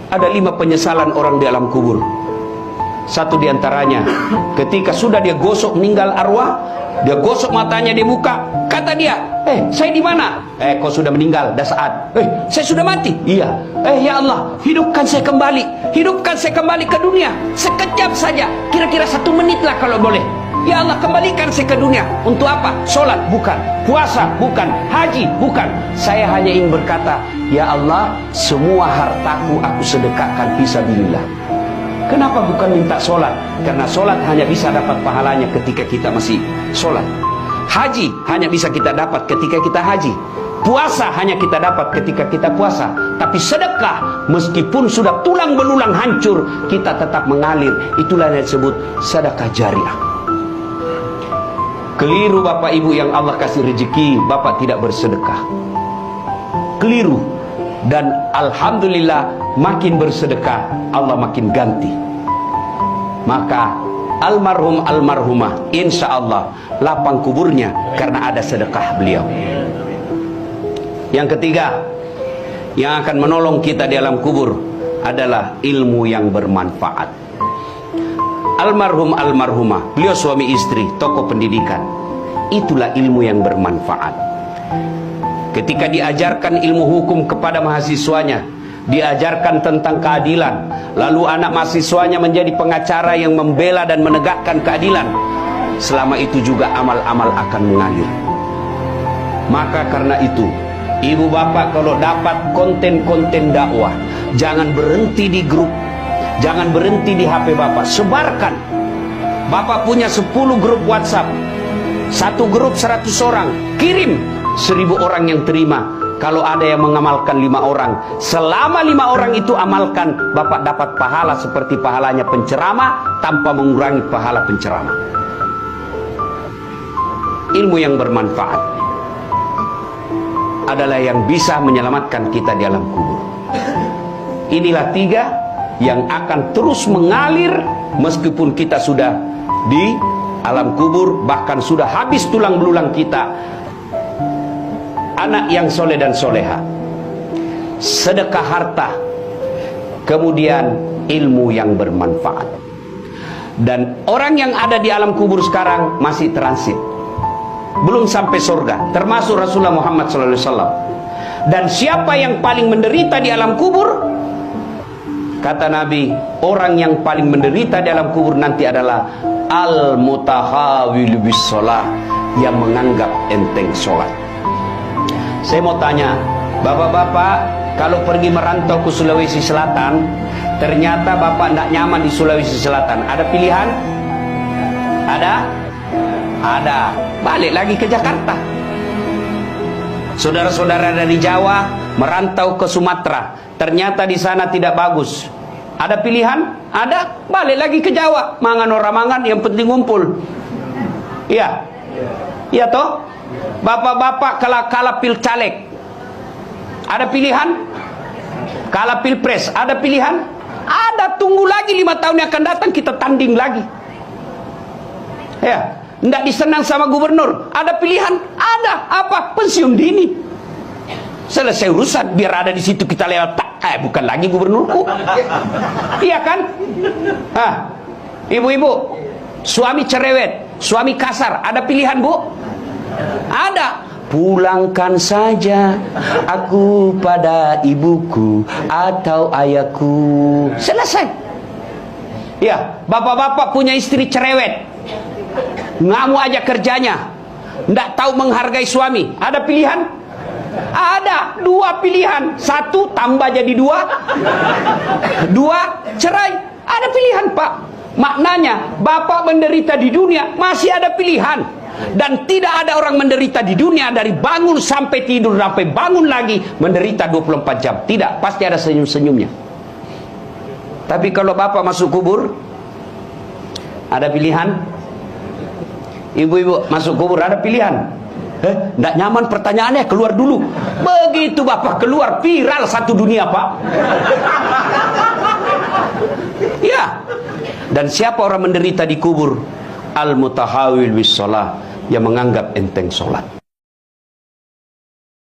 Ada 5 penyesalan orang di alam kubur. Satu diantaranya, ketika sudah dia gosok meninggal arwah, dia gosok matanya di muka, kata dia, saya di mana? Kau sudah meninggal, dah saat. Saya sudah mati. Iya. Ya Allah, hidupkan saya kembali ke dunia, sekejap saja, kira-kira 1 menit lah kalau boleh. Ya Allah, kembalikan saya ke dunia. Untuk apa? Sholat? Bukan. Puasa? Bukan. Haji? Bukan. Saya hanya ingin berkata, ya Allah, semua hartaku aku sedekahkan fisabilillah. Kenapa bukan minta sholat? Karena sholat hanya bisa dapat pahalanya ketika kita masih sholat. Haji hanya bisa kita dapat ketika kita haji. Puasa hanya kita dapat ketika kita puasa. Tapi sedekah, meskipun sudah tulang belulang hancur, kita tetap mengalir. Itulah yang disebut sedekah jariah. Keliru Bapak Ibu yang Allah kasih rezeki, Bapak tidak bersedekah. Keliru. Dan alhamdulillah, makin bersedekah, Allah makin ganti. Maka almarhum almarhumah, insya Allah lapang kuburnya karena ada sedekah beliau. Yang ketiga, yang akan menolong kita di alam kubur adalah ilmu yang bermanfaat. Almarhum almarhumah, beliau suami istri, tokoh pendidikan. Itulah ilmu yang bermanfaat. Ketika diajarkan ilmu hukum kepada mahasiswanya, diajarkan tentang keadilan, lalu anak mahasiswanya menjadi pengacara yang membela dan menegakkan keadilan, selama itu juga amal-amal akan mengalir. Maka karena itu, ibu bapak kalau dapat konten-konten dakwah, jangan berhenti di grup, jangan berhenti di HP bapak, sebarkan. Bapak punya 10 grup WhatsApp, satu grup 100 orang, kirim, 1000 orang yang terima. Kalau ada yang mengamalkan 5 orang, selama 5 orang itu amalkan, Bapak dapat pahala seperti pahalanya penceramah tanpa mengurangi pahala penceramah. Ilmu yang bermanfaat adalah yang bisa menyelamatkan kita di alam kubur. Inilah 3 yang akan terus mengalir meskipun kita sudah di alam kubur, bahkan sudah habis tulang belulang kita. Anak yang soleh dan soleha, sedekah harta, kemudian ilmu yang bermanfaat. Dan orang yang ada di alam kubur sekarang masih transit, belum sampai surga, termasuk Rasulullah Muhammad SAW. Dan siapa yang paling menderita di alam kubur? Kata Nabi, orang yang paling menderita di alam kubur nanti adalah al-mutahawil bis sholah, yang menganggap enteng sholat. Saya mau tanya, bapak-bapak, kalau pergi merantau ke Sulawesi Selatan, ternyata bapak tidak nyaman di Sulawesi Selatan, ada pilihan? Ada? Ada. Balik lagi ke Jakarta. Saudara-saudara dari Jawa merantau ke Sumatera, ternyata di sana tidak bagus. Ada pilihan? Ada. Balik lagi ke Jawa. Mangan orang mangan, yang penting ngumpul. Iya. Iya toh? Bapak-bapak kalah pil caleg, ada pilihan? Kalah pilpres, ada pilihan? Ada. Tunggu lagi 5 tahun yang akan datang, kita tanding lagi. Ya, tidak disenang sama gubernur, ada pilihan? Ada. Apa? Pensiun dini. Selesai urusan, biar ada di situ kita lewat. Bukan lagi gubernurku. Iya kan? Ibu-ibu, suami cerewet, suami kasar, ada pilihan bu? Ada. Pulangkan saja aku pada ibuku atau ayahku. Selesai. Ya, bapak-bapak punya istri cerewet, ngamuk aja kerjanya, nggak tahu menghargai suami. Ada pilihan? Ada. 2 pilihan. 1 tambah jadi 2, 2 cerai. Ada pilihan pak. Maknanya bapak menderita di dunia masih ada pilihan. Dan tidak ada orang menderita di dunia dari bangun sampai tidur sampai bangun lagi menderita 24 jam. Tidak, pasti ada senyum-senyumnya. Tapi kalau bapak masuk kubur, ada pilihan? Ibu-ibu masuk kubur, ada pilihan? Nggak nyaman pertanyaannya, keluar dulu. Begitu bapak keluar, viral satu dunia pak. Ya. Dan siapa orang menderita di kubur? Al-mutahawil bis sholah, yang menganggap enteng sholat.